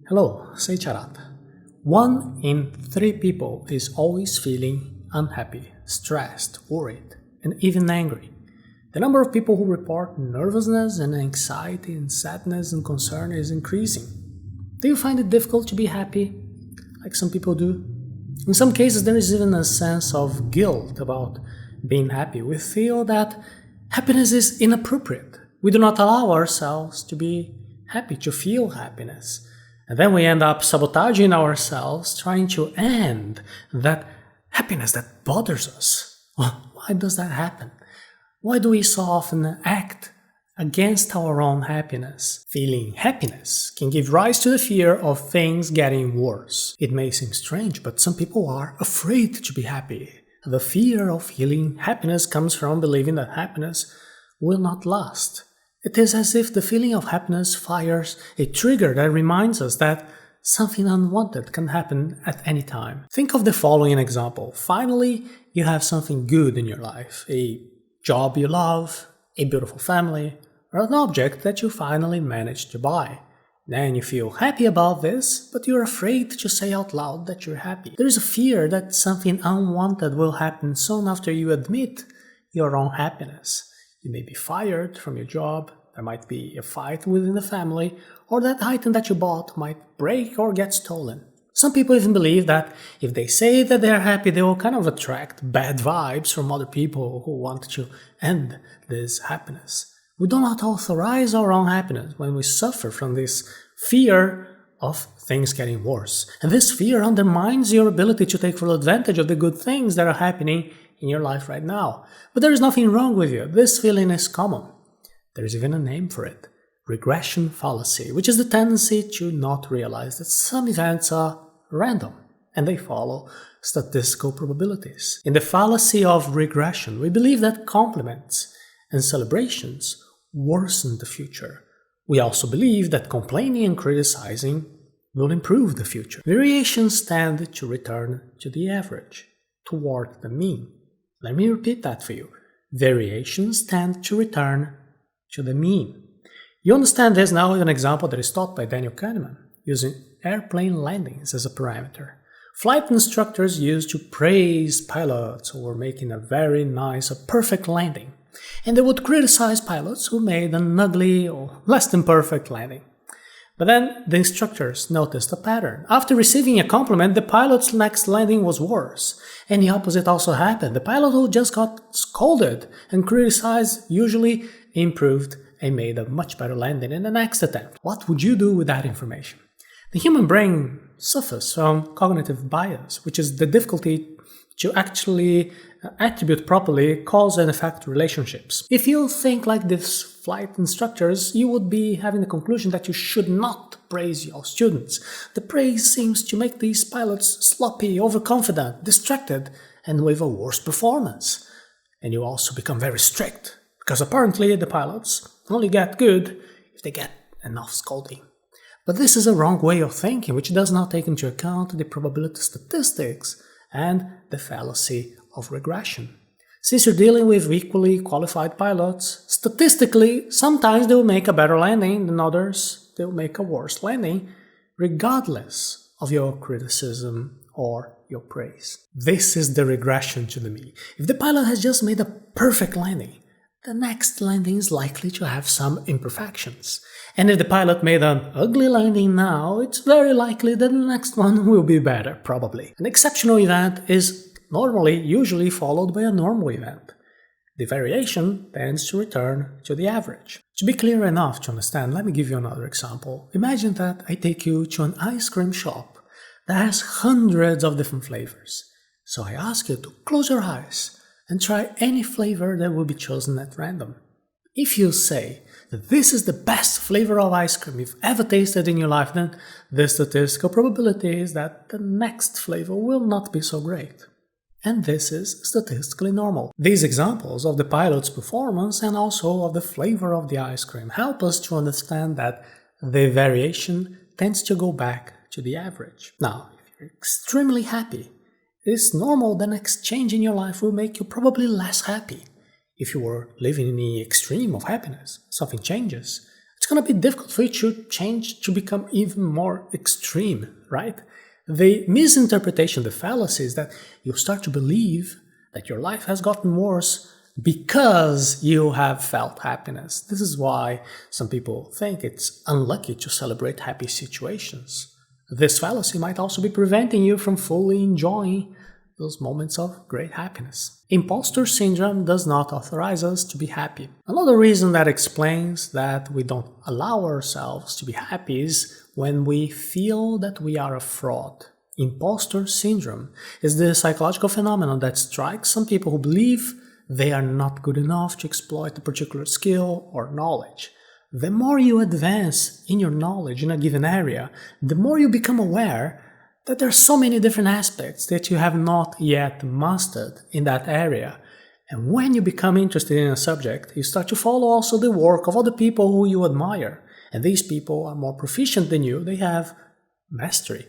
Hello, Seiiti Arata. 1 in 3 people is always feeling unhappy, stressed, worried, and even angry. The number of people who report nervousness and anxiety and sadness and concern is increasing. Do you find it difficult to be happy, like some people do? In some cases, there is even a sense of guilt about being happy. We feel that happiness is inappropriate. We do not allow ourselves to be happy, to feel happiness. And then we end up sabotaging ourselves, trying to end that happiness that bothers us. Why does that happen? Why do we so often act against our own happiness? Feeling happiness can give rise to the fear of things getting worse. It may seem strange, but some people are afraid to be happy. The fear of feeling happiness comes from believing that happiness will not last. It is as if the feeling of happiness fires a trigger that reminds us that something unwanted can happen at any time. Think of the following example. Finally, you have something good in your life, a job you love, a beautiful family, or an object that you finally managed to buy. Then you feel happy about this, but you're afraid to say out loud that you're happy. There is a fear that something unwanted will happen soon after you admit your own happiness. You may be fired from your job, there might be a fight within the family, or that item that you bought might break or get stolen. Some people even believe that if they say that they are happy, they will kind of attract bad vibes from other people who want to end this happiness. We do not authorize our own happiness when we suffer from this fear of things getting worse. And this fear undermines your ability to take full advantage of the good things that are happening in your life right now. But there is nothing wrong with you. This feeling is common. There is even a name for it. Regression fallacy, which is the tendency to not realize that some events are random and they follow statistical probabilities. In the fallacy of regression, we believe that compliments and celebrations worsen the future. We also believe that complaining and criticizing will improve the future. Variations tend to return to the average, toward the mean. Let me repeat that for you. Variations tend to return to the mean. You understand this now with an example that is taught by Daniel Kahneman, using airplane landings as a parameter. Flight instructors used to praise pilots who were making a very nice, a perfect landing, and they would criticize pilots who made an ugly or less than perfect landing. But then the instructors noticed a pattern. After receiving a compliment, the pilot's next landing was worse. And the opposite also happened. The pilot who just got scolded and criticized usually improved and made a much better landing in the next attempt. What would you do with that information? The human brain suffers from cognitive bias, which is the difficulty to actually attribute properly cause and effect relationships. If you think like these flight instructors, you would be having the conclusion that you should not praise your students. The praise seems to make these pilots sloppy, overconfident, distracted, and with a worse performance. And you also become very strict, because apparently the pilots only get good if they get enough scolding. But this is a wrong way of thinking, which does not take into account the probability statistics and the fallacy of regression. Since you're dealing with equally qualified pilots, statistically, sometimes they'll make a better landing than others, they'll make a worse landing, regardless of your criticism or your praise. This is the regression to the mean. If the pilot has just made a perfect landing, the next landing is likely to have some imperfections. And if the pilot made an ugly landing now, it's very likely that the next one will be better, probably. An exceptional event is usually followed by a normal event. The variation tends to return to the average. To be clear enough to understand, let me give you another example. Imagine that I take you to an ice cream shop that has hundreds of different flavors. So I ask you to close your eyes and try any flavor that will be chosen at random. If you say that this is the best flavor of ice cream you've ever tasted in your life, then the statistical probability is that the next flavor will not be so great. And this is statistically normal. These examples of the pilot's performance and also of the flavor of the ice cream help us to understand that the variation tends to go back to the average. Now, if you're extremely happy, it is normal the next change in your life will make you probably less happy. If you were living in the extreme of happiness, something changes, it's going to be difficult for you to change to become even more extreme, right? The misinterpretation, the fallacy is that you start to believe that your life has gotten worse because you have felt happiness. This is why some people think it's unlucky to celebrate happy situations. This fallacy might also be preventing you from fully enjoying those moments of great happiness. Impostor syndrome does not authorize us to be happy. Another reason that explains that we don't allow ourselves to be happy is when we feel that we are a fraud. Impostor syndrome is the psychological phenomenon that strikes some people who believe they are not good enough to exploit a particular skill or knowledge. The more you advance in your knowledge in a given area, the more you become aware that there are so many different aspects that you have not yet mastered in that area. And when you become interested in a subject, you start to follow also the work of other people who you admire. And these people are more proficient than you, they have mastery.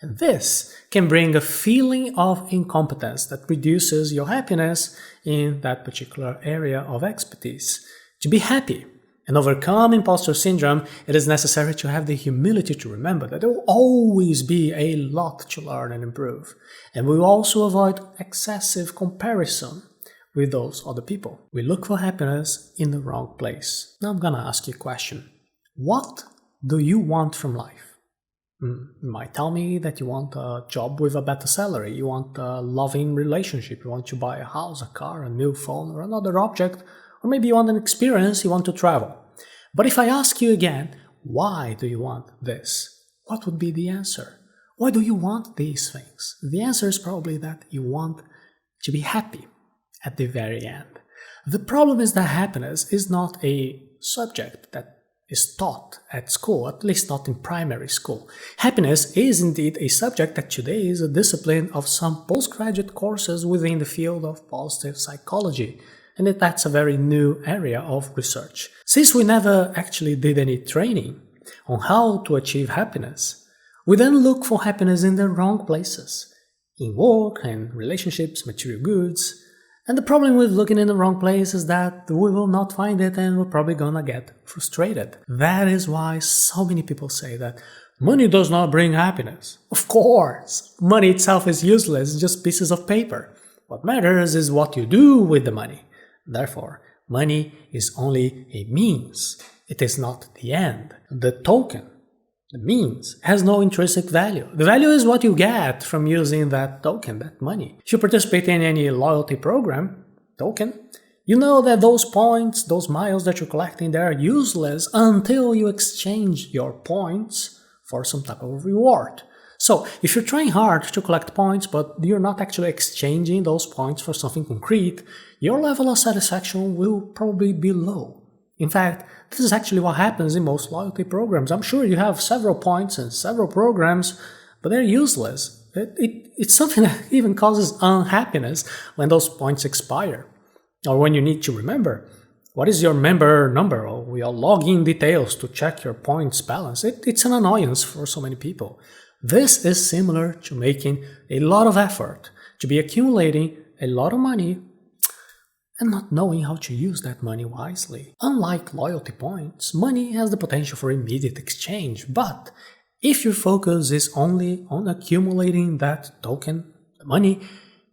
And this can bring a feeling of incompetence that reduces your happiness in that particular area of expertise. To be happy and overcome imposter syndrome, it is necessary to have the humility to remember that there will always be a lot to learn and improve. And we will also avoid excessive comparison with those other people. We look for happiness in the wrong place. Now I'm gonna ask you a question. What do you want from life? You might tell me that you want a job with a better salary, you want a loving relationship, you want to buy a house, a car, a new phone, or another object, or maybe you want an experience, you want to travel. But if I ask you again, why do you want this? What would be the answer? Why do you want these things? The answer is probably that you want to be happy at the very end. The problem is that happiness is not a subject that is taught at school, at least not in primary school. Happiness is indeed a subject that today is a discipline of some postgraduate courses within the field of positive psychology, and that's a very new area of research. Since we never actually did any training on how to achieve happiness, we then look for happiness in the wrong places, in work and relationships, material goods. And the problem with looking in the wrong place is that we will not find it and we're probably gonna get frustrated. That is why so many people say that money does not bring happiness. Of course, money itself is useless, it's just pieces of paper. What matters is what you do with the money. Therefore, money is only a means. It is not the end. The token, the means, has no intrinsic value. The value is what you get from using that token, that money. If you participate in any loyalty program, token, you know that those points, those miles that you're collecting, they are useless until you exchange your points for some type of reward. So, if you're trying hard to collect points, but you're not actually exchanging those points for something concrete, your level of satisfaction will probably be low. In fact, this is actually what happens in most loyalty programs. I'm sure you have several points and several programs, but they're useless. It's something that even causes unhappiness when those points expire. Or when you need to remember, what is your member number or your login details to check your points balance. It's an annoyance for so many people. This is similar to making a lot of effort, to be accumulating a lot of money and not knowing how to use that money wisely. Unlike loyalty points, money has the potential for immediate exchange, but if your focus is only on accumulating that token, the money,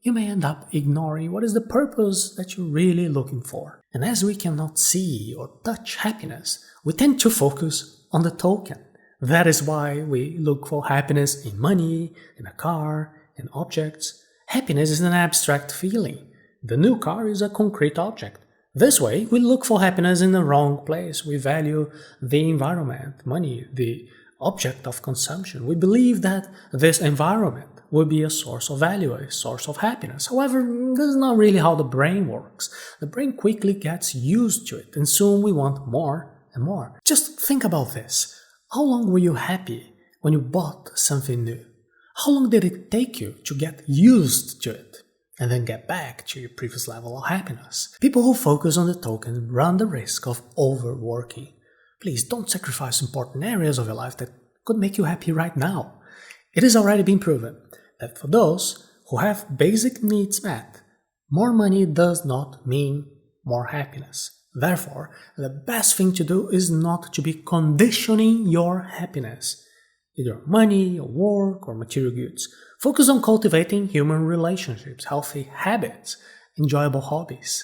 you may end up ignoring what is the purpose that you're really looking for. And as we cannot see or touch happiness, we tend to focus on the token. That is why we look for happiness in money, in a car, in objects. Happiness is an abstract feeling. The new car is a concrete object. This way, we look for happiness in the wrong place. We value the environment, money, the object of consumption. We believe that this environment will be a source of value, a source of happiness. However, this is not really how the brain works. The brain quickly gets used to it, and soon we want more and more. Just think about this. How long were you happy when you bought something new? How long did it take you to get used to it and then get back to your previous level of happiness? People who focus on the token run the risk of overworking. Please don't sacrifice important areas of your life that could make you happy right now. It has already been proven that for those who have basic needs met, more money does not mean more happiness. Therefore, the best thing to do is not to be conditioning your happiness, either money, or work, or material goods. Focus on cultivating human relationships, healthy habits, enjoyable hobbies.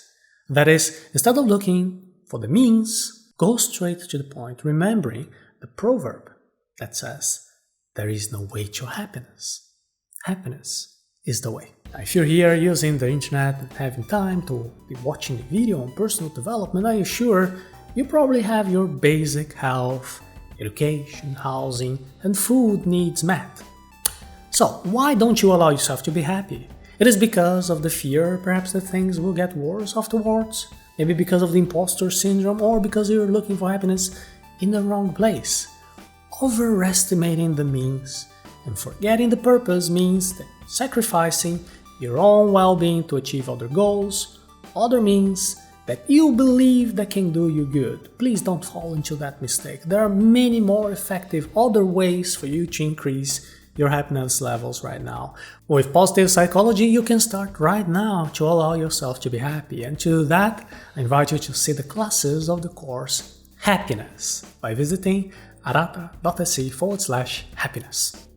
That is, instead of looking for the means, go straight to the point, remembering the proverb that says, "There is no way to happiness. Happiness is the way." Now, if you're here using the internet and having time to be watching the video on personal development, I assure you probably have your basic health, education, housing, and food needs met. So why don't you allow yourself to be happy? It is because of the fear, perhaps, that things will get worse afterwards? Maybe because of the impostor syndrome, or because you're looking for happiness in the wrong place? Overestimating the means and forgetting the purpose means that sacrificing your own well-being to achieve other goals, other means that you believe that can do you good. Please don't fall into that mistake. There are many more effective other ways for you to increase your happiness levels right now. With positive psychology, you can start right now to allow yourself to be happy. And to do that, I invite you to see the classes of the course Happiness by visiting arata.se/happiness.